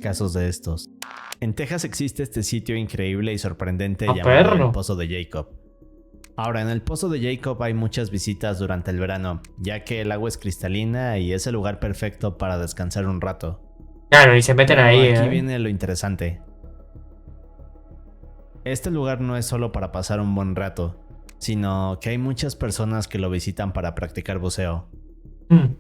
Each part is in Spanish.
casos de estos. En Texas existe este sitio increíble y sorprendente llamado el Pozo de Jacob. Ahora, en el Pozo de Jacob hay muchas visitas durante el verano, ya que el agua es cristalina y es el lugar perfecto para descansar un rato. Claro, y se meten Pero ahí, aquí viene lo interesante. Este lugar no es solo para pasar un buen rato, sino que hay muchas personas que lo visitan para practicar buceo.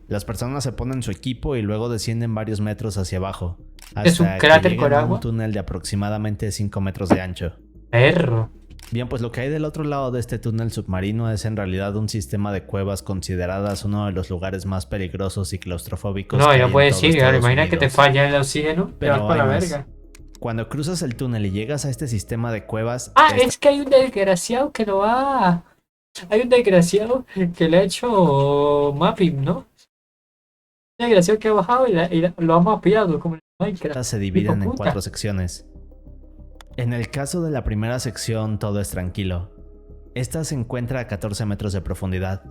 Las personas se ponen su equipo y luego descienden varios metros hacia abajo, ¿Es un hasta cráter que con llegan a agua? un túnel de aproximadamente 5 metros de ancho. Perro. Bien, pues lo que hay del otro lado de este túnel submarino es en realidad un sistema de cuevas consideradas uno de los lugares más peligrosos y claustrofóbicos No, que ya hay en puedes todo ir, claro, Estados imagina que te Unidos. falla el oxígeno, te vas Pero para hay la más. verga. Cuando cruzas el túnel y llegas a este sistema de cuevas, Es que hay un desgraciado que lo ha... Hay un desgraciado que le ha hecho mapping, ¿no? Un desgraciado que ha bajado y lo ha mapeado como en Minecraft. se dividen en Hijo puta. 4 secciones. En el caso de la primera sección todo es tranquilo. Esta se encuentra a 14 metros de profundidad.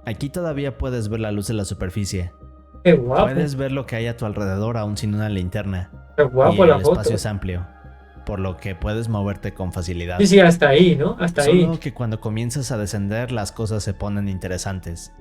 Aquí todavía puedes ver la luz de la superficie. Qué guapo. Puedes ver lo que hay a tu alrededor aún sin una linterna. Qué guapo y la el foto. espacio es amplio, por lo que puedes moverte con facilidad. Sí, hasta ahí, ¿no? Hasta ahí. Solo que cuando comienzas a descender las cosas se ponen interesantes.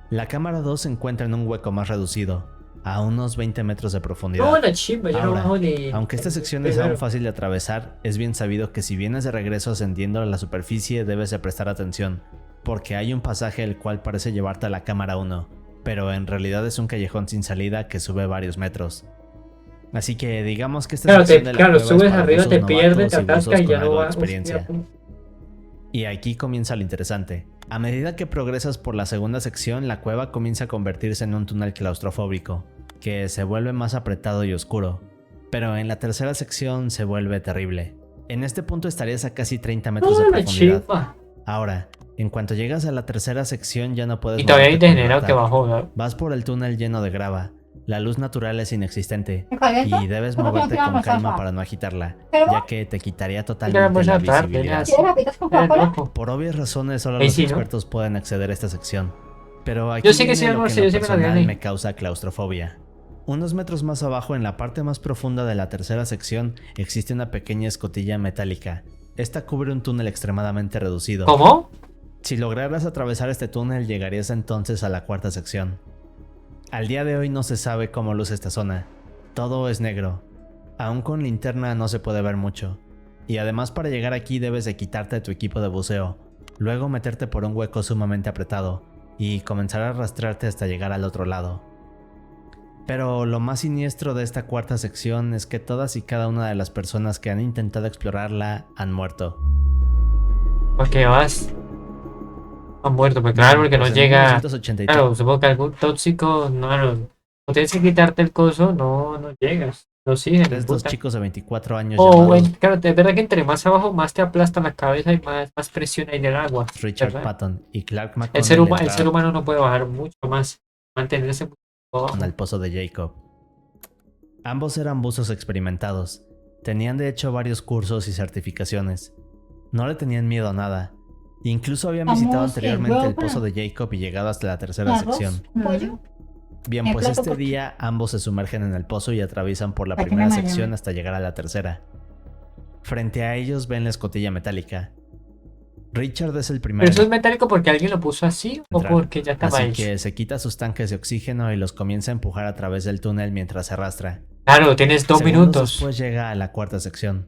La cámara 2 se encuentra en un hueco más reducido, a unos 20 metros de profundidad. No, la chimba, yo no Ahora, bajo ni... aunque esta sección es aún fácil de atravesar, es bien sabido que si vienes de regreso ascendiendo a la superficie debes de prestar atención, porque hay un pasaje el cual parece llevarte a la cámara 1, pero en realidad es un callejón sin salida que sube varios metros. Así que digamos que esta sección de la cueva subes es para arriba, te buzos pierdes, te novatos y atascas buzos y ya con no algo de va. experiencia. Y aquí comienza lo interesante. A medida que progresas por la segunda sección, la cueva comienza a convertirse en un túnel claustrofóbico, que se vuelve más apretado y oscuro. Pero en la tercera sección se vuelve terrible. En este punto estarías a casi 30 metros de profundidad. Ahora, en cuanto llegas a la tercera sección ya no puedes Y todavía hay moverte con degenerado que libertad. bajó, ¿no? Vas por el túnel lleno de grava. La luz natural es inexistente y debes moverte con calma para no agitarla, ya que te quitaría totalmente la visibilidad. Por obvias razones solo los expertos pueden acceder a esta sección. Pero aquí yo sí que sí, viene lo que en lo personal me me causa claustrofobia. Unos metros más abajo, en la parte más profunda de la tercera sección, existe una pequeña escotilla metálica. Esta cubre un túnel extremadamente reducido. ¿Cómo? Si lograras atravesar este túnel, llegarías entonces a la cuarta sección. Al día de hoy no se sabe cómo luce esta zona. Todo es negro. Aún con linterna no se puede ver mucho. Y además para llegar aquí debes de quitarte tu equipo de buceo, luego meterte por un hueco sumamente apretado y comenzar a arrastrarte hasta llegar al otro lado. Pero lo más siniestro de esta cuarta sección es que todas y cada una de las personas que han intentado explorarla han muerto. ¿Por qué vas? Han muerto, pues claro, porque Pues no llega... 1983. Claro, supongo que algún tóxico, no tienes que quitarte el coso, no llegas. Lo siguen. Dos chicos de 24 años bueno, claro, es verdad que entre más abajo más te aplasta la cabeza y más presión hay del agua. Richard ¿verdad? Patton y Clark McConnell El ser humano no puede bajar mucho más, mantenerse mucho abajo. Al Pozo de Jacob. Ambos eran buzos experimentados. Tenían de hecho varios cursos y certificaciones. No le tenían miedo a nada. Incluso habían visitado anteriormente el Pozo de Jacob y llegado hasta la tercera sección. Bien, pues este día ambos se sumergen en el pozo y atraviesan por la primera sección hasta llegar a la tercera. Frente a ellos ven la escotilla metálica. Richard es el primero. ¿Pero eso es metálico porque alguien lo puso así o porque ya estaba Así hecho? que se quita sus tanques de oxígeno y los comienza a empujar a través del túnel mientras se arrastra. Claro, tienes 2 minutos. Después llega a la cuarta sección.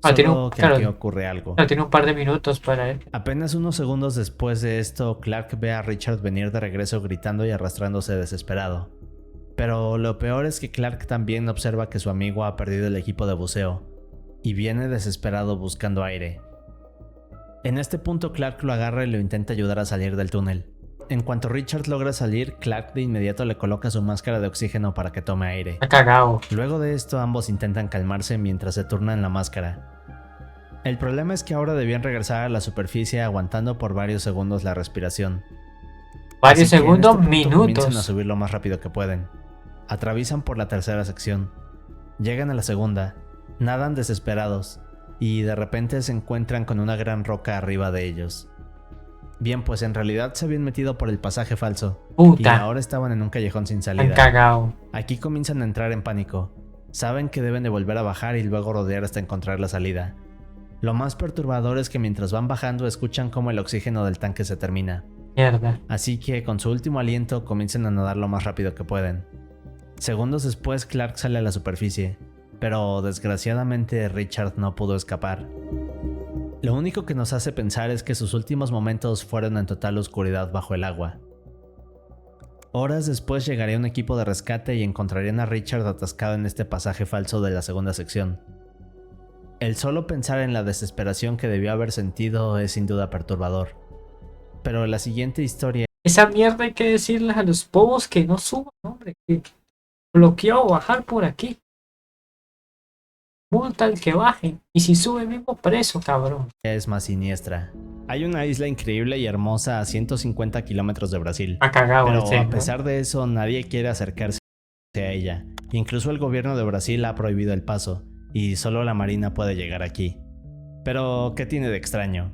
Aquí ocurre algo. Tiene un par de minutos para él. Apenas unos segundos después de esto, Clark ve a Richard venir de regreso gritando y arrastrándose desesperado. Pero lo peor es que Clark también observa que su amigo ha perdido el equipo de buceo y viene desesperado buscando aire. En este punto Clark lo agarra y lo intenta ayudar a salir del túnel. En cuanto Richard logra salir, Clark de inmediato le coloca su máscara de oxígeno para que tome aire. Está cagado. Luego de esto ambos intentan calmarse mientras se turnan la máscara. El problema es que ahora debían regresar a la superficie aguantando por varios segundos la respiración. Varios segundos, minutos. Comienzan a subir lo más rápido que pueden. Atraviesan por la tercera sección. Llegan a la segunda, nadan desesperados y de repente se encuentran con una gran roca arriba de ellos. Bien, pues en realidad se habían metido por el pasaje falso. Puta. Y ahora estaban en un callejón sin Han salida. cagado. Aquí comienzan a entrar en pánico. Saben que deben de volver a bajar y luego rodear hasta encontrar la salida. Lo más perturbador es que mientras van bajando escuchan cómo el oxígeno del tanque se termina. Mierda. Así que con su último aliento comienzan a nadar lo más rápido que pueden. Segundos después Clark sale a la superficie, pero desgraciadamente Richard no pudo escapar. Lo único que nos hace pensar es que sus últimos momentos fueron en total oscuridad bajo el agua. Horas después llegaría un equipo de rescate y encontrarían a Richard atascado en este pasaje falso de la segunda sección. El solo pensar en la desesperación que debió haber sentido es sin duda perturbador. Pero la siguiente historia... Esa mierda hay que decirles a los pobos que no suban, hombre. Que bloqueado bajar por aquí. Multa al que bajen. Y si sube mismo preso, cabrón. es más siniestra. Hay una isla increíble y hermosa a 150 kilómetros de Brasil. Ha cagado Pero ese, a ¿no? pesar de eso nadie quiere acercarse a ella. Incluso el gobierno de Brasil ha prohibido el paso. Y solo la marina puede llegar aquí. Pero, ¿qué tiene de extraño?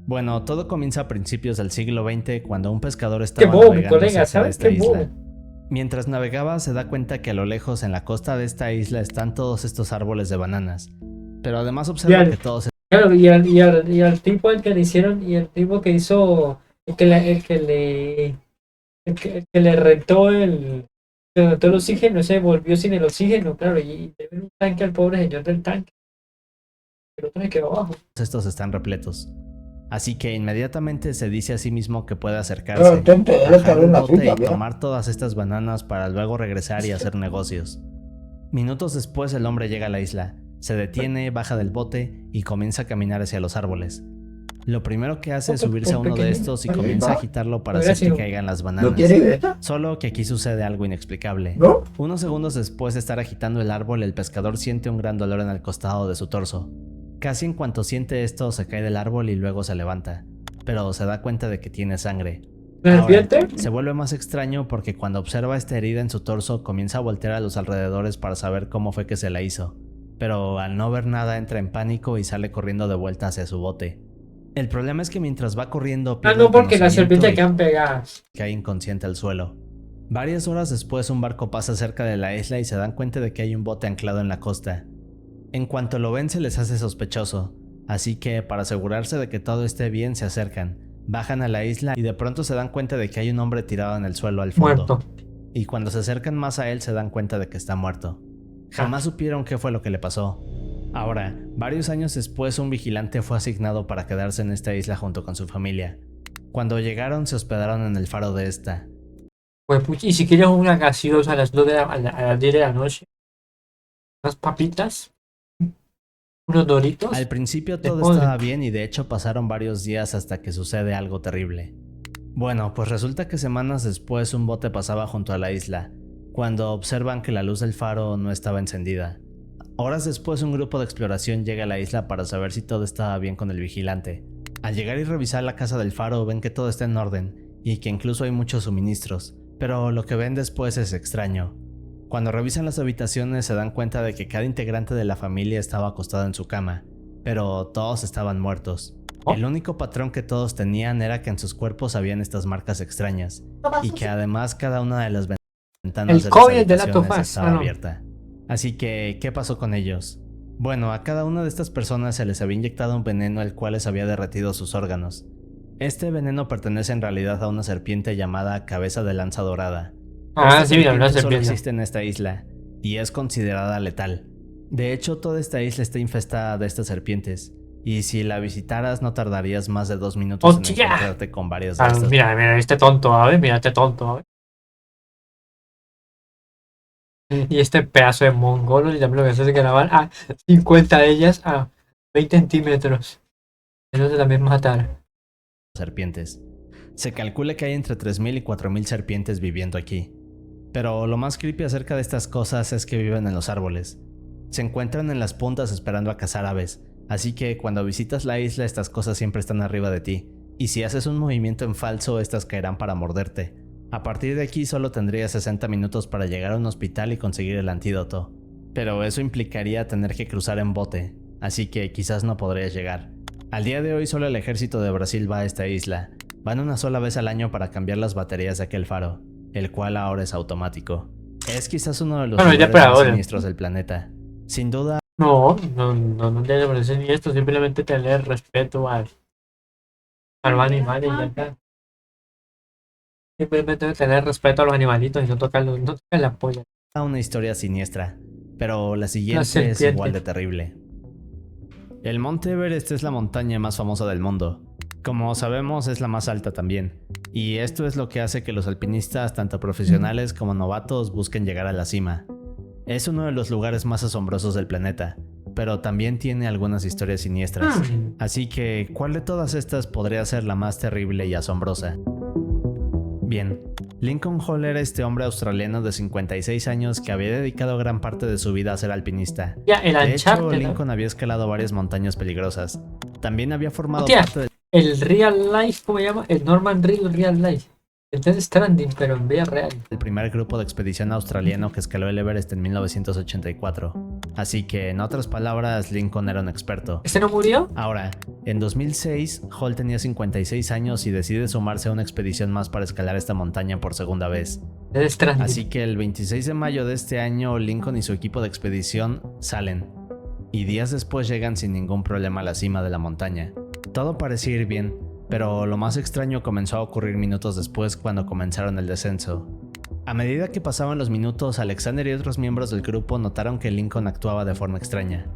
Bueno, todo comienza a principios del siglo XX cuando un pescador estaba Qué bobo, mi navegando colega, cerca de ¿sabes? esta Qué isla. bobo. Mientras navegaba se da cuenta que a lo lejos en la costa de esta isla están todos estos árboles de bananas. Pero además observa Bien. que todos Claro, y al tipo al que le hicieron, y el tipo que hizo, el que le rentó el oxígeno, se volvió sin el oxígeno, claro, y le ven un tanque al pobre señor del tanque. El otro se quedó abajo. estos están repletos. Así que inmediatamente se dice a sí mismo que puede Pero acercarse, intento de bajar tener un una bote cita, y ¿verdad? tomar todas estas bananas para luego regresar y hacer negocios. Minutos después el hombre llega a la isla, se detiene, baja del bote y comienza a caminar hacia los árboles. Lo primero que hace es subirse a uno de estos y comienza a agitarlo para hacer que caigan las ¿No bananas. quiere ver? Solo que aquí sucede algo inexplicable. ¿No? Unos segundos después de estar agitando el árbol, el pescador siente un gran dolor en el costado de su torso. Casi en cuanto siente esto, se cae del árbol y luego se levanta, pero se da cuenta de que tiene sangre. ¿La Ahora, serpiente? se vuelve más extraño porque cuando observa esta herida en su torso comienza a voltear a los alrededores para saber cómo fue que se la hizo, pero al no ver nada entra en pánico y sale corriendo de vuelta hacia su bote. El problema es que mientras va corriendo pierde No, el porque las conocimiento serpientes y quedan pegadas. cae inconsciente al suelo. Varias horas después un barco pasa cerca de la isla y se dan cuenta de que hay un bote anclado en la costa. En cuanto lo ven se les hace sospechoso, así que para asegurarse de que todo esté bien se acercan, bajan a la isla y de pronto se dan cuenta de que hay un hombre tirado en el suelo al fondo. Muerto. Y cuando se acercan más a él se dan cuenta de que está muerto. Jamás supieron qué fue lo que le pasó. Ahora, varios años después un vigilante fue asignado para quedarse en esta isla junto con su familia. Cuando llegaron se hospedaron en el faro de esta. Pues, y si quieres una gaseosa a las 2 a las 10 de la noche, unas papitas, unos doritos. Al principio Le todo ponen. estaba bien y de hecho pasaron varios días hasta que sucede algo terrible. Bueno, pues resulta que semanas después un bote pasaba junto a la isla, cuando observan que la luz del faro no estaba encendida. Horas después un grupo de exploración llega a la isla para saber si todo estaba bien con el vigilante. Al llegar y revisar la casa del faro ven que todo está en orden y que incluso hay muchos suministros, pero lo que ven después es extraño. Cuando revisan las habitaciones se dan cuenta de que cada integrante de la familia estaba acostado en su cama, pero todos estaban muertos. El único patrón que todos tenían era que en sus cuerpos habían estas marcas extrañas, y que además cada una de las ventanas El de las COVID de la habitaciones Tofaz, estaba no. abierta. Así que, ¿qué pasó con ellos? Bueno, a cada una de estas personas se les había inyectado un veneno el cual les había derretido sus órganos. Este veneno pertenece en realidad a una serpiente llamada cabeza de lanza dorada. Ah, Esta sí, mira, una serpiente solo serpiente. existe en esta isla y es considerada letal. De hecho, toda esta isla está infestada de estas serpientes, y si la visitaras no tardarías más de 2 minutos en ¡Hostia! encontrarte con varias de Ah, estas. mira, este tonto, a ver, mira este tonto, a ver. Y este pedazo de mongolo, y también lo que hace es grabar a 50 de ellas a 20 centímetros. Eso se también matar. serpientes. Se calcula que hay entre 3.000 y 4.000 serpientes viviendo aquí. Pero lo más creepy acerca de estas cosas es que viven en los árboles. Se encuentran en las puntas esperando a cazar aves, así que cuando visitas la isla estas cosas siempre están arriba de ti, y si haces un movimiento en falso estas caerán para morderte. A partir de aquí solo tendrías 60 minutos para llegar a un hospital y conseguir el antídoto, pero eso implicaría tener que cruzar en bote, así que quizás no podrías llegar. Al día de hoy solo el ejército de Brasil va a esta isla, Van una sola vez al año para cambiar las baterías de aquel faro, el cual ahora es automático. Es quizás uno de los lugares más siniestros del planeta. Sin duda. No debe parecer ni esto, simplemente tener respeto al animal y ya está. Simplemente tener respeto a los animalitos y no tocarlos, no tocar la polla. Una historia siniestra, pero la siguiente es igual de terrible. El Monte Everest es la montaña más famosa del mundo. Como sabemos, es la más alta también. Y esto es lo que hace que los alpinistas, tanto profesionales como novatos, busquen llegar a la cima. Es uno de los lugares más asombrosos del planeta, pero también tiene algunas historias siniestras. Así que, ¿cuál de todas estas podría ser la más terrible y asombrosa? Bien, Lincoln Hall era este hombre australiano de 56 años que había dedicado gran parte de su vida a ser alpinista. De hecho, Lincoln había escalado varias montañas peligrosas. También había formado parte del... El Real Life, ¿cómo se llama? El Norman Real Life. El Death Stranding, pero en vida real. El primer grupo de expedición australiano que escaló el Everest en 1984. Así que, en otras palabras, Lincoln era un experto. ¿Ese no murió? Ahora, en 2006, Hall tenía 56 años y decide sumarse a una expedición más para escalar esta montaña por segunda vez. Así que el 26 de mayo de este año, Lincoln y su equipo de expedición salen. Y días después llegan sin ningún problema a la cima de la montaña. Todo parecía ir bien, pero lo más extraño comenzó a ocurrir minutos después cuando comenzaron el descenso. A medida que pasaban los minutos, Alexander y otros miembros del grupo notaron que Lincoln actuaba de forma extraña.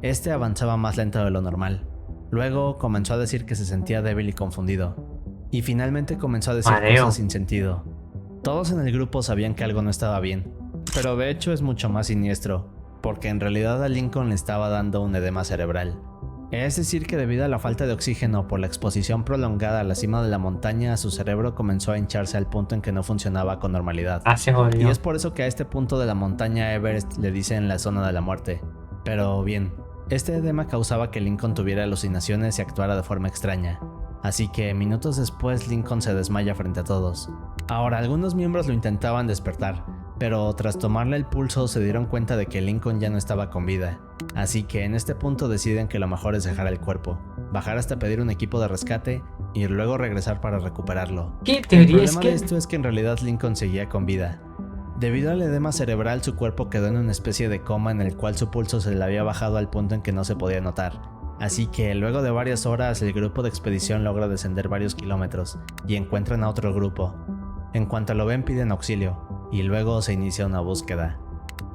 Este avanzaba más lento de lo normal. Luego comenzó a decir que se sentía débil y confundido. Y finalmente comenzó a decir cosas sin sentido. Todos en el grupo sabían que algo no estaba bien, pero de hecho es mucho más siniestro, porque en realidad a Lincoln le estaba dando un edema cerebral. Es decir que debido a la falta de oxígeno por la exposición prolongada a la cima de la montaña, su cerebro comenzó a hincharse al punto en que no funcionaba con normalidad. Y es por eso que a este punto de la montaña Everest le dicen la zona de la muerte. Pero bien, este edema causaba que Lincoln tuviera alucinaciones y actuara de forma extraña. Así que minutos después Lincoln se desmaya frente a todos. Ahora, algunos miembros lo intentaban despertar, pero tras tomarle el pulso se dieron cuenta de que Lincoln ya no estaba con vida. Así que en este punto deciden que lo mejor es dejar el cuerpo, bajar hasta pedir un equipo de rescate y luego regresar para recuperarlo. El problema de esto es que en realidad Lincoln seguía con vida. Debido al edema cerebral, su cuerpo quedó en una especie de coma en el cual su pulso se le había bajado al punto en que no se podía notar. Así que luego de varias horas el grupo de expedición logra descender varios kilómetros y encuentran a otro grupo. En cuanto lo ven piden auxilio y luego se inicia una búsqueda.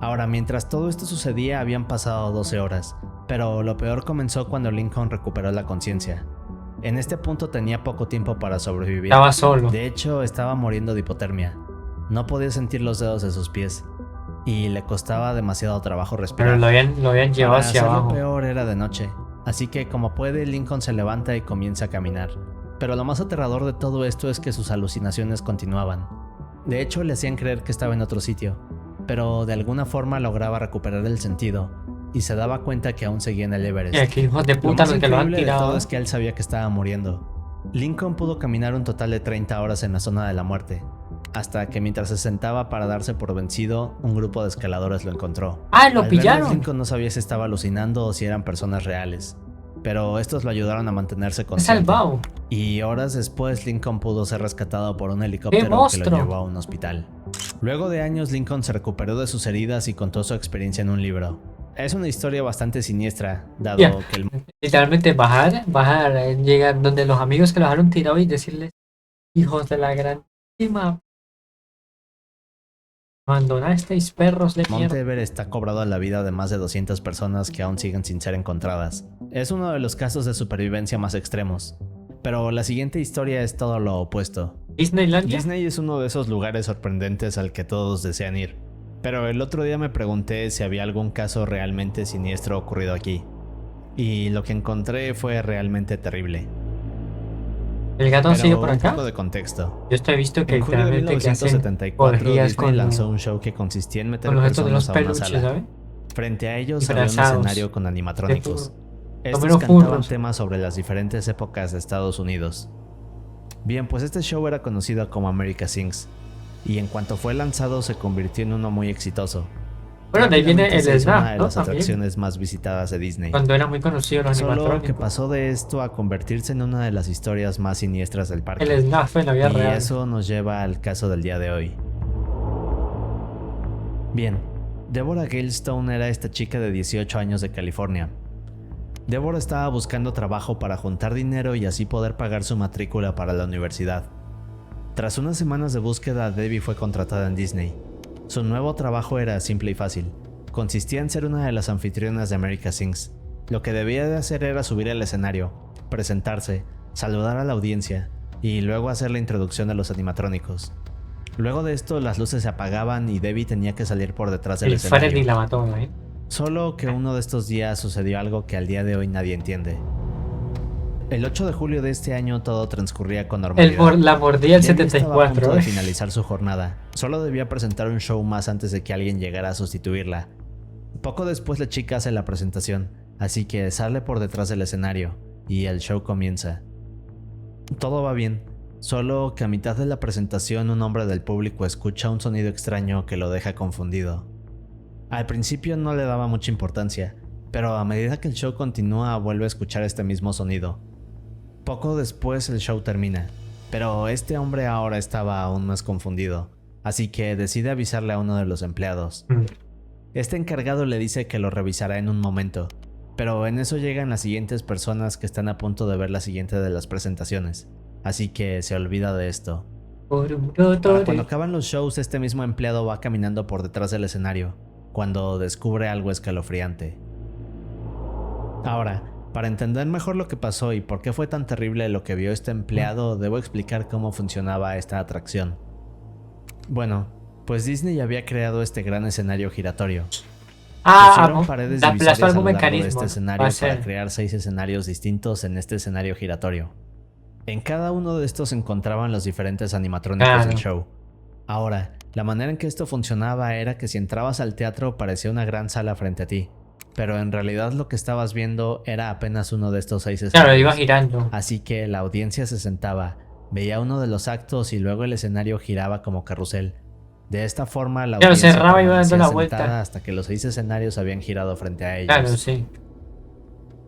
Ahora, mientras todo esto sucedía habían pasado 12 horas, pero lo peor comenzó cuando Lincoln recuperó la conciencia. En este punto tenía poco tiempo para sobrevivir. Estaba solo. De hecho, estaba muriendo de hipotermia. No podía sentir los dedos de sus pies y le costaba demasiado trabajo respirar. Pero lo habían llevado hacia abajo. Lo peor era de noche, así que como puede Lincoln se levanta y comienza a caminar. Pero lo más aterrador de todo esto es que sus alucinaciones continuaban. De hecho, le hacían creer que estaba en otro sitio, pero de alguna forma lograba recuperar el sentido y se daba cuenta que aún seguía en el Everest. ¿Qué hijos de puta los que lo han De tirado? todo es que él sabía que estaba muriendo. Lincoln pudo caminar un total de 30 horas en la zona de la muerte, hasta que mientras se sentaba para darse por vencido, un grupo de escaladores lo encontró. Lo pillaron. Lincoln no sabía si estaba alucinando o si eran personas reales, pero estos lo ayudaron a mantenerse consciente. Salvado. Y horas después Lincoln pudo ser rescatado por un helicóptero que lo llevó a un hospital. Luego de años Lincoln se recuperó de sus heridas y contó su experiencia en un libro. Es una historia bastante siniestra, dado que el... Literalmente bajar, llegar donde los amigos que lo dejaron tirado y decirles, hijos de la grandísima, abandonasteis perros de mierda. Monte Everest está cobrado a la vida de más de 200 personas que aún siguen sin ser encontradas. Es uno de los casos de supervivencia más extremos. Pero la siguiente historia es todo lo opuesto. ¿Disneylandia? Disney es uno de esos lugares sorprendentes al que todos desean ir. Pero el otro día me pregunté si había algún caso realmente siniestro ocurrido aquí. Y lo que encontré fue realmente terrible. ¿El gato sigue por acá? Un poco de contexto. Yo he visto que en julio de 1974 Disney lanzó un show que consistía en meter personas a una sala. ¿sabes? Frente a ellos había un escenario con animatrónicos. Estos cantaban furros. temas sobre las diferentes épocas de Estados Unidos. Bien, pues este show era conocido como America Sings, y en cuanto fue lanzado se convirtió en uno muy exitoso. Bueno, de ahí viene Rápidamente el se hizo una Snap, de ¿no? las También. atracciones más visitadas de Disney. Cuando era muy conocido los Solo que animatrónicos. pasó de esto a convertirse en una de las historias más siniestras del parque. El Snap fue en la vida Y real. eso nos lleva al caso del día de hoy. Bien, Deborah Galestone era esta chica de 18 años de California. Deborah estaba buscando trabajo para juntar dinero y así poder pagar su matrícula para la universidad. Tras unas semanas de búsqueda, Debbie fue contratada en Disney. Su nuevo trabajo era simple y fácil. Consistía en ser una de las anfitrionas de America Sings. Lo que debía de hacer era subir al escenario, presentarse, saludar a la audiencia y luego hacer la introducción de los animatrónicos. Luego de esto, las luces se apagaban y Debbie tenía que salir por detrás del El escenario. Freddy la mató, ¿eh? Solo que uno de estos días sucedió algo que al día de hoy nadie entiende. El 8 de julio de este año todo transcurría con normalidad. La mordía el Debbie estaba a punto 74, de ¿eh? finalizar su jornada. Solo debía presentar un show más antes de que alguien llegara a sustituirla. Poco después la chica hace la presentación, así que sale por detrás del escenario y el show comienza. Todo va bien, solo que a mitad de la presentación un hombre del público escucha un sonido extraño que lo deja confundido. Al principio no le daba mucha importancia, pero a medida que el show continúa vuelve a escuchar este mismo sonido. Poco después el show termina, pero este hombre ahora estaba aún más confundido, así que decide avisarle a uno de los empleados. Este encargado le dice que lo revisará en un momento, pero en eso llegan las siguientes personas que están a punto de ver la siguiente de las presentaciones, así que se olvida de esto. Para cuando acaban los shows, este mismo empleado va caminando por detrás del escenario, cuando descubre algo escalofriante. Ahora, para entender mejor lo que pasó y por qué fue tan terrible lo que vio este empleado, debo explicar cómo funcionaba esta atracción. Bueno, pues Disney había creado este gran escenario giratorio. Pusieron paredes divisorias a lo largo de este escenario para crear 6 escenarios distintos en este escenario giratorio. En cada uno de estos se encontraban los diferentes animatrónicos del show. Ahora, la manera en que esto funcionaba era que si entrabas al teatro parecía una gran sala frente a ti, pero en realidad lo que estabas viendo era apenas uno de estos 6 escenarios. Claro, iba girando. Así que la audiencia se sentaba, veía uno de los actos y luego el escenario giraba como carrusel. De esta forma la audiencia cerraba y iba dando la permanecía vuelta sentada hasta que los 6 escenarios habían girado frente a ellos. Claro, sí.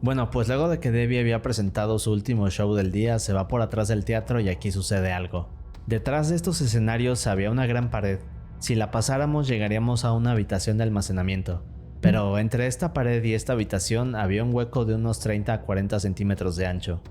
Bueno, pues luego de que Debbie había presentado su último show del día, se va por atrás del teatro y aquí sucede algo. Detrás de estos escenarios había una gran pared. Si la pasáramos llegaríamos a una habitación de almacenamiento. Pero entre esta pared y esta habitación había un hueco de unos 30 a 40 centímetros de ancho.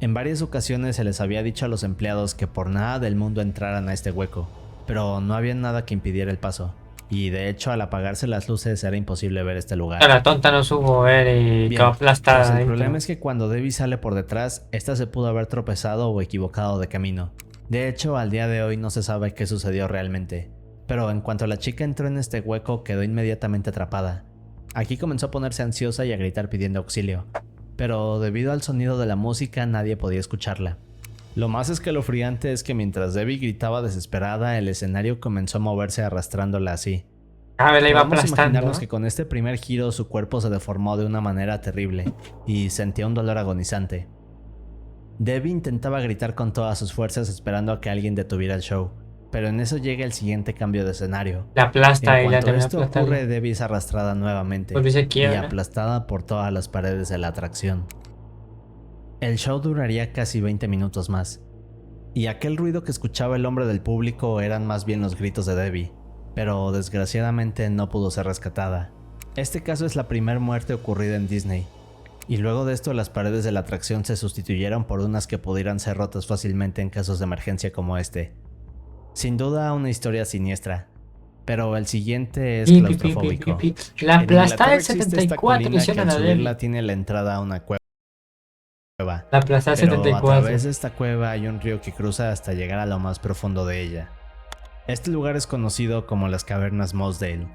En varias ocasiones se les había dicho a los empleados que por nada del mundo entraran a este hueco, pero no había nada que impidiera el paso. Y de hecho al apagarse las luces era imposible ver este lugar. La tonta no supo ver y quedó aplastada. Pues el problema es que cuando Debbie sale por detrás, esta se pudo haber tropezado o equivocado de camino. De hecho, al día de hoy no se sabe qué sucedió realmente. Pero en cuanto la chica entró en este hueco, quedó inmediatamente atrapada. Aquí comenzó a ponerse ansiosa y a gritar pidiendo auxilio. Pero debido al sonido de la música nadie podía escucharla. Lo más escalofriante es que mientras Debbie gritaba desesperada, el escenario comenzó a moverse arrastrándola así. La iba Podemos aplastando. imaginarnos que con este primer giro su cuerpo se deformó de una manera terrible y sentía un dolor agonizante. Debbie intentaba gritar con todas sus fuerzas esperando a que alguien detuviera el show, pero en eso llega el siguiente cambio de escenario. La aplasta y En la cuanto termina esto aplastando. ocurre, Debbie es arrastrada nuevamente Volvió y se y quiebra. aplastada por todas las paredes de la atracción. El show duraría casi 20 minutos más, y aquel ruido que escuchaba el hombre del público eran más bien los gritos de Debbie, pero desgraciadamente no pudo ser rescatada. Este caso es la primera muerte ocurrida en Disney, y luego de esto las paredes de la atracción se sustituyeron por unas que pudieran ser rotas fácilmente en casos de emergencia como este. Sin duda una historia siniestra, pero el siguiente es claustrofóbico. La aplastada del En Inglaterra existe esta 74 colina le que hicieron al a Debbie. subirla tiene la entrada a una cueva. La aplastada del Pero a 74. través de esta cueva hay un río que cruza hasta llegar a lo más profundo de ella. Este lugar es conocido como las cavernas Mossdale.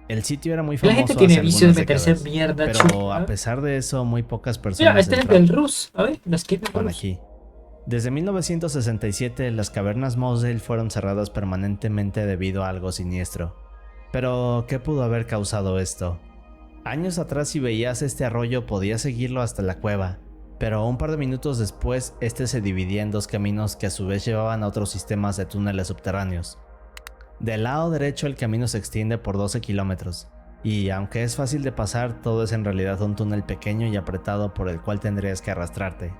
El sitio era muy La famoso gente tiene hace vicio de algunas meterse en décadas, mierda, pero chulo. a pesar de eso muy pocas personas Mira, este es el del Rus. A ver, la skin del entraban Rus. aquí. Desde 1967 las cavernas Mossdale fueron cerradas permanentemente debido a algo siniestro. Pero ¿qué pudo haber causado esto? Años atrás si veías este arroyo podías seguirlo hasta la cueva, pero un par de minutos después este se dividía en dos caminos que a su vez llevaban a otros sistemas de túneles subterráneos. Del lado derecho el camino se extiende por 12 kilómetros, y aunque es fácil de pasar, todo es en realidad un túnel pequeño y apretado por el cual tendrías que arrastrarte.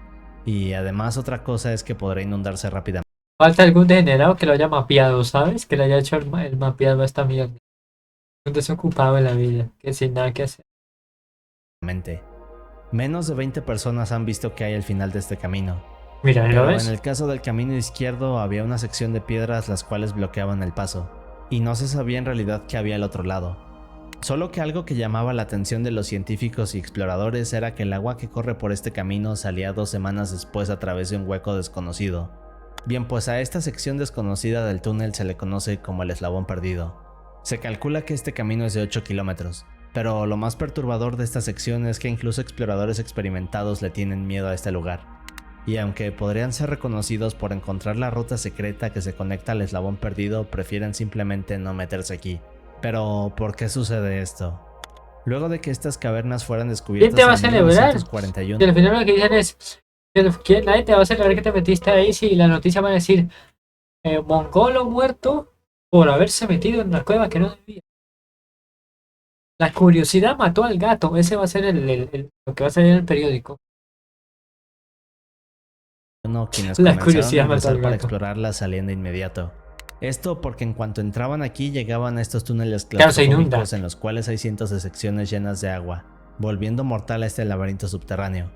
Y además otra cosa es que podrá inundarse rápidamente. Falta algún degenerado que lo haya mapeado, ¿sabes? Que le haya hecho el mapeado a esta mierda. Un desocupado en la vida, que sin nada que hacer. Menos de 20 personas han visto que hay al final de este camino. Mira, ¿lo Pero ves? en el caso del camino izquierdo había una sección de piedras las cuales bloqueaban el paso, y no se sabía en realidad qué había al otro lado. Solo que algo que llamaba la atención de los científicos y exploradores era que el agua que corre por este camino salía 2 semanas después a través de un hueco desconocido. Bien, pues a esta sección desconocida del túnel se le conoce como el eslabón perdido. Se calcula que este camino es de 8 kilómetros, pero lo más perturbador de esta sección es que incluso exploradores experimentados le tienen miedo a este lugar. Y aunque podrían ser reconocidos por encontrar la ruta secreta que se conecta al eslabón perdido, prefieren simplemente no meterse aquí. Pero, ¿por qué sucede esto? Luego de que estas cavernas fueran descubiertas ¿Quién te va a en celebrar? 1941, Y al final lo que dicen es, ¿quién nadie te va a celebrar que te metiste ahí si la noticia va a decir mongolo muerto por haberse metido en una cueva que no debía? La curiosidad mató al gato, ese va a ser lo que va a salir en el periódico. quienes La comenzaron curiosidad a mató al ingresar para gato. explorarla salían de inmediato. Esto porque en cuanto entraban aquí llegaban a estos túneles Claro, se inunda. claustrofóbicos en los cuales hay cientos de secciones llenas de agua, volviendo mortal a este laberinto subterráneo.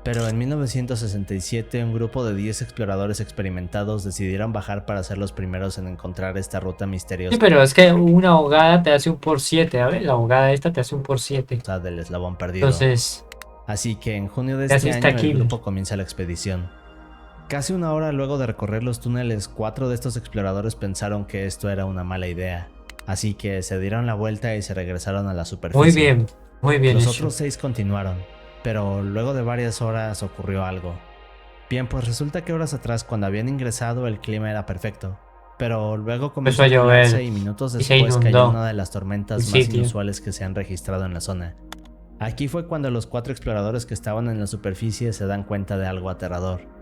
Pero en 1967 un grupo de 10 exploradores experimentados decidieron bajar para ser los primeros en encontrar esta ruta misteriosa Sí, pero es que una ahogada te hace un por 7, ¿sabes? La ahogada esta te hace un por 7. del eslabón perdido. Entonces, Así que en junio de te este haces año el taquil. grupo comienza la expedición. Casi una hora luego de recorrer los túneles, 4 de estos exploradores pensaron que esto era una mala idea, así que se dieron la vuelta y se regresaron a la superficie. Muy bien Los hecho. otros 6 continuaron, pero luego de varias horas ocurrió algo. Bien, pues resulta que horas atrás cuando habían ingresado el clima era perfecto, pero luego comenzó a llover, nublarse y minutos y se después cayó inundó una de las tormentas el más sitio. inusuales que se han registrado en la zona. Aquí fue cuando los 4 exploradores que estaban en la superficie se dan cuenta de algo aterrador.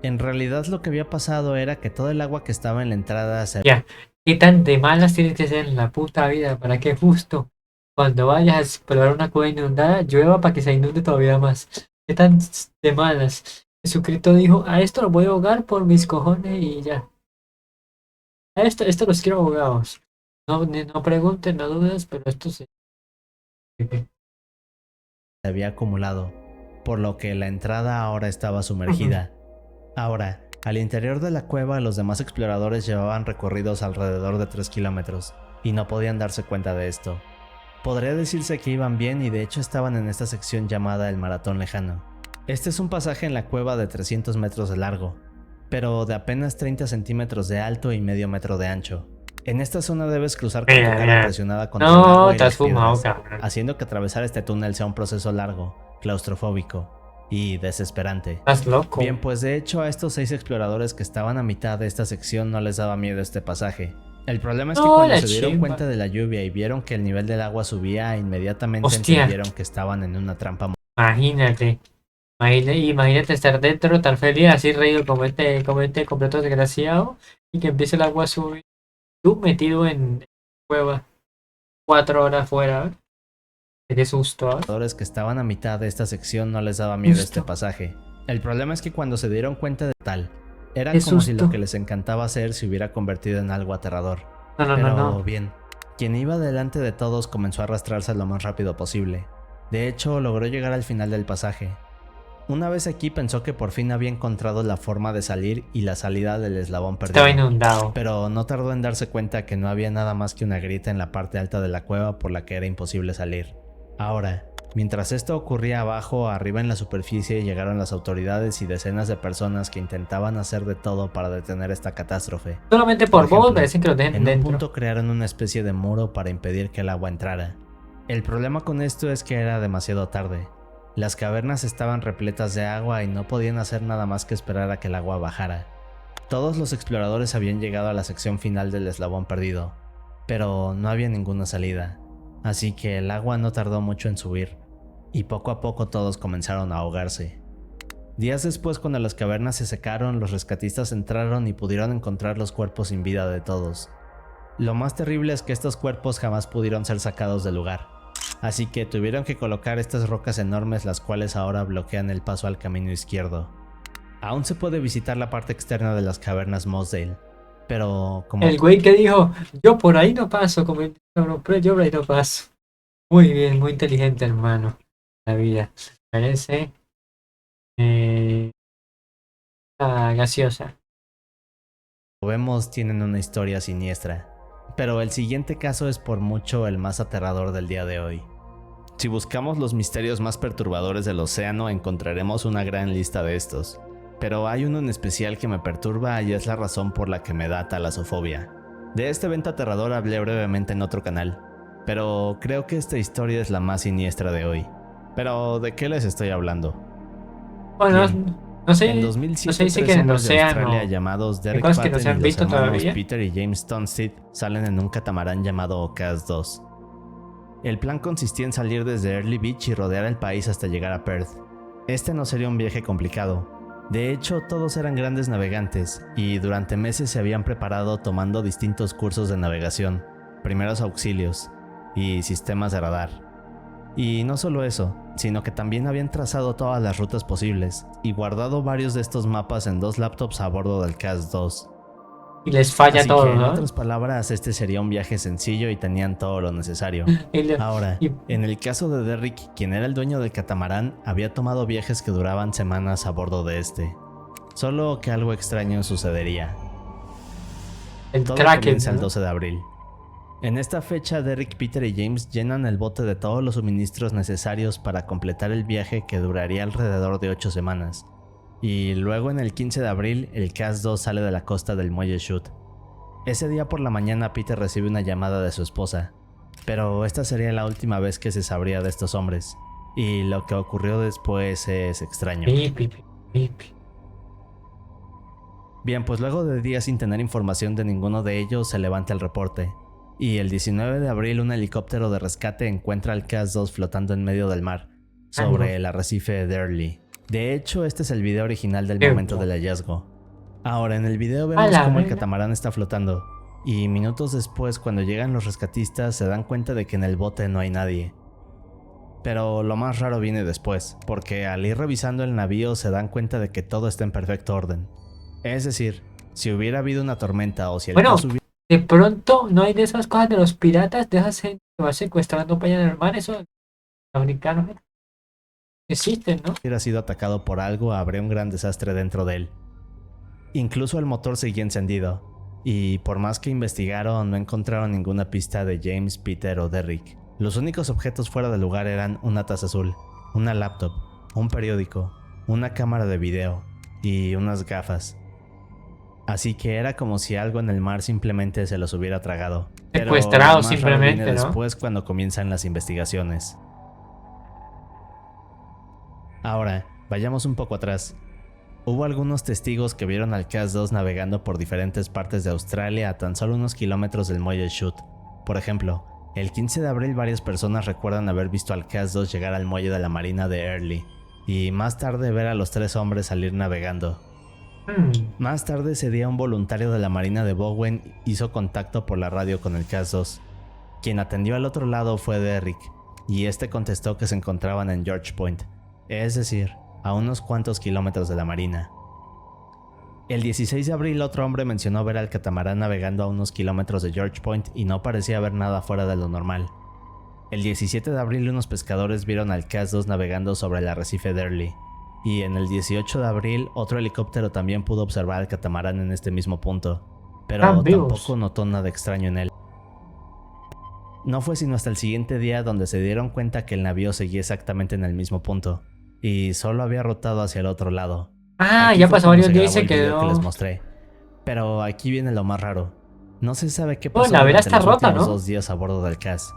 En realidad lo que había pasado era que todo el agua que estaba en la entrada se Ya, ¿qué tan de malas tienes que ser en la puta vida para que justo cuando vayas a explorar una cueva inundada llueva para que se inunde todavía más? ¿Qué tan de malas? Jesucristo dijo, a esto lo voy a ahogar por mis cojones y ya. A esto los quiero ahogados. No pregunten, no dudes, pero esto sí. había acumulado, por lo que la entrada ahora estaba sumergida. Ahora, al interior de la cueva los demás exploradores llevaban recorridos alrededor de 3 kilómetros, y no podían darse cuenta de esto. Podría decirse que iban bien y de hecho estaban en esta sección llamada el Maratón Lejano. Este es un pasaje en la cueva de 300 metros de largo, pero de apenas 30 centímetros de alto y medio metro de ancho. En esta zona debes cruzar con tu cara presionada contra el agua y te has las fumado, piedras, cabrón. haciendo que atravesar este túnel sea un proceso largo, claustrofóbico y desesperante. Estás loco. Bien, pues de hecho a estos 6 exploradores que estaban a mitad de esta sección no les daba miedo este pasaje. El problema es que No, cuando la se dieron chimba. cuenta de la lluvia y vieron que el nivel del agua subía, inmediatamente Hostia. entendieron que estaban en una trampa. Imagínate. Imagínate estar dentro tan feliz, así reído como este completo desgraciado, y que empiece el agua a subir. Tú metido en cueva, 4 horas fuera. Qué susto, ¿eh? Exploradores que estaban a mitad de esta sección no les daba miedo este pasaje. El problema es que cuando se dieron cuenta de tal, era Qué como si susto. lo que les encantaba hacer se hubiera convertido en algo aterrador. No. Pero bien, quien iba delante de todos comenzó a arrastrarse lo más rápido posible. De hecho, logró llegar al final del pasaje. Una vez aquí pensó que por fin había encontrado la forma de salir y la salida del eslabón perdido. Estaba inundado. Pero no tardó en darse cuenta que no había nada más que una grieta en la parte alta de la cueva por la que era imposible salir. Ahora, mientras esto ocurría abajo, arriba en la superficie llegaron las autoridades y decenas de personas que intentaban hacer de todo para detener esta catástrofe. Solamente por ejemplo, vos merecen que lo dejen En un dentro. punto crearon una especie de muro para impedir que el agua entrara. El problema con esto es que era demasiado tarde. Las cavernas estaban repletas de agua y no podían hacer nada más que esperar a que el agua bajara. Todos los exploradores habían llegado a la sección final del eslabón perdido, pero no había ninguna salida, así que el agua no tardó mucho en subir, y poco a poco todos comenzaron a ahogarse. Días después, cuando las cavernas se secaron, los rescatistas entraron y pudieron encontrar los cuerpos sin vida de todos. Lo más terrible es que estos cuerpos jamás pudieron ser sacados del lugar, así que tuvieron que colocar estas rocas enormes las cuales ahora bloquean el paso al camino izquierdo. Aún se puede visitar la parte externa de las cavernas Mossdale, pero como... El güey que dijo, yo por ahí no paso, como no, pero yo por ahí no paso. Muy bien, muy inteligente, hermano. La vida. Parece gaseosa. vemos, tienen una historia siniestra, pero el siguiente caso es por mucho el más aterrador del día de hoy. Si buscamos los misterios más perturbadores del océano, encontraremos una gran lista de estos, pero hay uno en especial que me perturba y es la razón por la que me da talasofobia. De este evento aterrador hablé brevemente en otro canal, pero creo que esta historia es la más siniestra de hoy. Pero, ¿de qué les estoy hablando? Bueno, Bien. no sé, En no 2007, se dice que tres en el hombres de Australia océano llamados hay Derek cosas que no Patten se han y los visto hermanos todavía. Peter y James Tunstead salen en un catamarán llamado Ocas 2. El plan consistía en salir desde Early Beach y rodear el país hasta llegar a Perth. Este no sería un viaje complicado. De hecho, todos eran grandes navegantes y durante meses se habían preparado tomando distintos cursos de navegación, primeros auxilios y sistemas de radar. Y no solo eso, sino que también habían trazado todas las rutas posibles y guardado varios de estos mapas en 2 laptops a bordo del CAS-2. Y les falla Así todo, que en ¿no? otras palabras, este sería un viaje sencillo y tenían todo lo necesario. Y le- Ahora, y- en el caso de Derrick, quien era el dueño del catamarán, había tomado viajes que duraban semanas a bordo de este. Solo que algo extraño sucedería. el Todo Kraken, comienza el ¿no? 12 de abril. En esta fecha, Derrick, Peter y James llenan el bote de todos los suministros necesarios para completar el viaje que duraría alrededor de 8 semanas. Y luego en el 15 de abril, el CAS-2 sale de la costa del muelle Shute. Ese día por la mañana Peter recibe una llamada de su esposa, pero esta sería la última vez que se sabría de estos hombres, y lo que ocurrió después es extraño. Pipi, pipi. Bien, pues luego de días sin tener información de ninguno de ellos se levanta el reporte, y el 19 de abril un helicóptero de rescate encuentra al CAS-2 flotando en medio del mar, sobre el arrecife de Early. De hecho, este es el video original del momento del hallazgo. Ahora, en el video vemos cómo el catamarán está flotando, y minutos después, cuando llegan los rescatistas, se dan cuenta de que en el bote no hay nadie. Pero lo más raro viene después, porque al ir revisando el navío se dan cuenta de que todo está en perfecto orden. Es decir, si hubiera habido una tormenta o si el Bueno, caso de pronto no hay de esas cosas de los piratas, de esas gente que va secuestrando para allá en el mar, eso los americanos existen, ¿no? hubiera sido atacado por algo, habría un gran desastre dentro de él. Incluso el motor seguía encendido, y por más que investigaron no encontraron ninguna pista de James, Peter o Derrick. Los únicos objetos fuera del lugar eran una taza azul, una laptop, un periódico, una cámara de video y unas gafas. Así que era como si algo en el mar simplemente se los hubiera tragado. Pero Secuestrado lo más raro simplemente, viene ¿no? después cuando comienzan las investigaciones. Ahora, vayamos un poco atrás. Hubo algunos testigos que vieron al CAS-2 navegando por diferentes partes de Australia a tan solo unos kilómetros del muelle Shute. Por ejemplo, el 15 de abril varias personas recuerdan haber visto al CAS-2 llegar al muelle de la marina de Early, y más tarde ver a los 3 hombres salir navegando. Más tarde ese día un voluntario de la marina de Bowen hizo contacto por la radio con el CAS-2. Quien atendió al otro lado fue Derrick, y este contestó que se encontraban en George Point, es decir, a unos cuantos kilómetros de la marina. El 16 de abril otro hombre mencionó ver al catamarán navegando a unos kilómetros de George Point y no parecía haber nada fuera de lo normal. El 17 de abril unos pescadores vieron al CAS-2 navegando sobre el arrecife de Early, y en el 18 de abril otro helicóptero también pudo observar al catamarán en este mismo punto, pero tampoco notó nada extraño en él. No fue sino hasta el siguiente día donde se dieron cuenta que el navío seguía exactamente en el mismo punto, y solo había rotado hacia el otro lado. Ah, ya pasó varios días y se Que les quedó. mostré. Pero aquí viene lo más raro. No se sabe qué Bueno, pasó la vela durante está los rota, últimos ¿no? 2 días a bordo del CAS.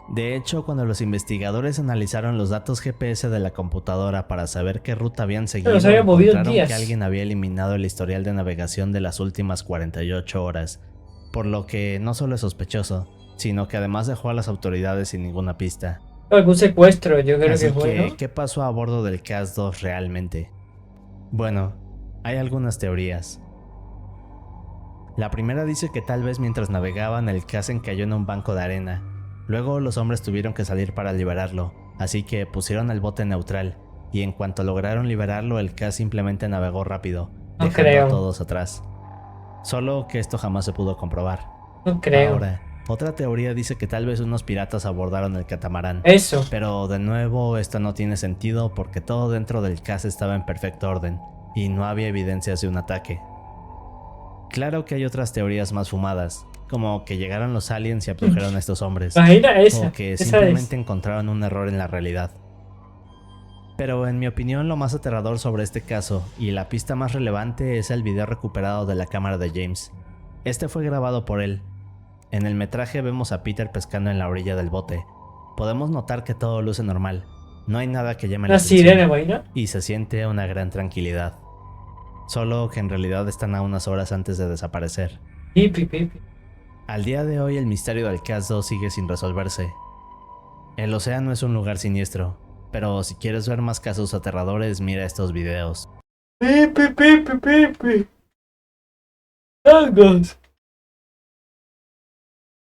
De hecho, cuando los investigadores analizaron los datos GPS de la computadora para saber qué ruta habían seguido, se había movido en encontraron días. que alguien había eliminado el historial de navegación de las últimas 48 horas, por lo que no solo es sospechoso, sino que además dejó a las autoridades sin ninguna pista. Algún secuestro, yo creo Así que fue, ¿no? ¿qué pasó a bordo del CAS-2 realmente? Bueno, hay algunas teorías. La primera dice que tal vez mientras navegaban el Kazen cayó en un banco de arena. Luego los hombres tuvieron que salir para liberarlo, así que pusieron el bote neutral, y en cuanto lograron liberarlo el K simplemente navegó rápido, No dejando a creo. todos atrás. Solo que esto jamás se pudo comprobar. No creo. Ahora, otra teoría dice que tal vez unos piratas abordaron el catamarán. Eso. Pero de nuevo esto no tiene sentido porque todo dentro del K estaba en perfecto orden, y no había evidencias de un ataque. Claro que hay otras teorías más fumadas, como que llegaron los aliens y abdujeron a estos hombres, Imagina esa. o que Esa simplemente es. encontraron un error en la realidad. Pero en mi opinión lo más aterrador sobre este caso, y la pista más relevante, es el video recuperado de la cámara de James. Este fue grabado por él. En el metraje vemos a Peter pescando en la orilla del bote. Podemos notar que todo luce normal, no hay nada que llame la Una sirena, atención, imagina. y se siente una gran tranquilidad. Solo que en realidad están a unas horas antes de desaparecer. Pipi, pipi. Al día de hoy el misterio del caso sigue sin resolverse. El océano es un lugar siniestro, pero si quieres ver más casos aterradores, mira estos videos. Pipi, pipi, pipi. Changos.